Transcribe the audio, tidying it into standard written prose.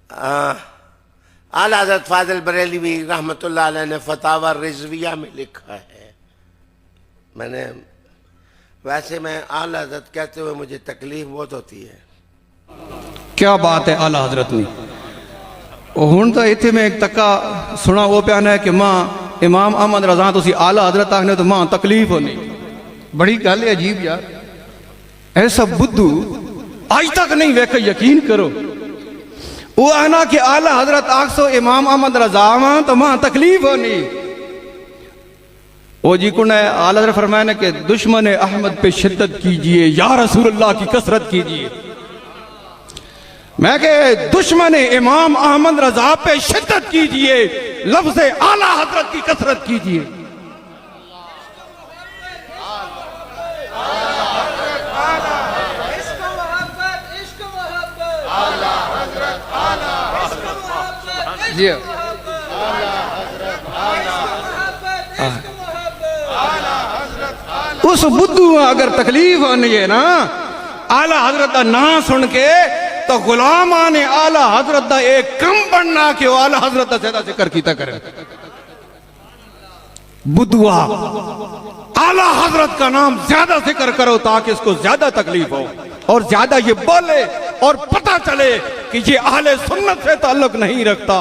आला हज़रत फाजिल बरेलवी रहमतुल्लाह अलैह ने फतावा रिजविया में लिखा है। मैंने वैसे मैं आला हज़रत कहते हुए मुझे तकलीफ बहुत होती है। क्या बात है आला हजरत ने हूँ तो इतने में एक तक्का सुना वो प्यान है कि मां इमाम अहमद रजा तुसी आला हजरत आखने तो मां तकलीफ होनी बड़ी गल है अजीब यार। ऐसा बुद्धू आज तक नहीं वेख यकीन करो वो आना कि आला हजरत आखसो इमाम अहमद रजा वहां तो मां तकलीफ होनी। वो जी कुन है आला हजरत फरमाया कि दुश्मन अहमद पे शिद्दत कीजिए या रसूलुल्लाह की कसरत कीजिए। मैं कहे दुश्मन इमाम अहमद रजा पे शिद्दत कीजिए लफ्ज़ आला हजरत की कसरत कीजिए। उस बुद्धू अगर तकलीफ आनी है ना आला हजरत का ना सुन के तो गुलाम ने आला हजरत का एक कम बनना कि आला हजरत का ज्यादा जिक्र किया करे। बुद्धुआ आला हजरत का नाम ज्यादा जिक्र करो ताकि इसको ज्यादा तकलीफ हो और ज्यादा ये बोले और पता चले कि ये अहले सुन्नत से ताल्लुक नहीं रखता।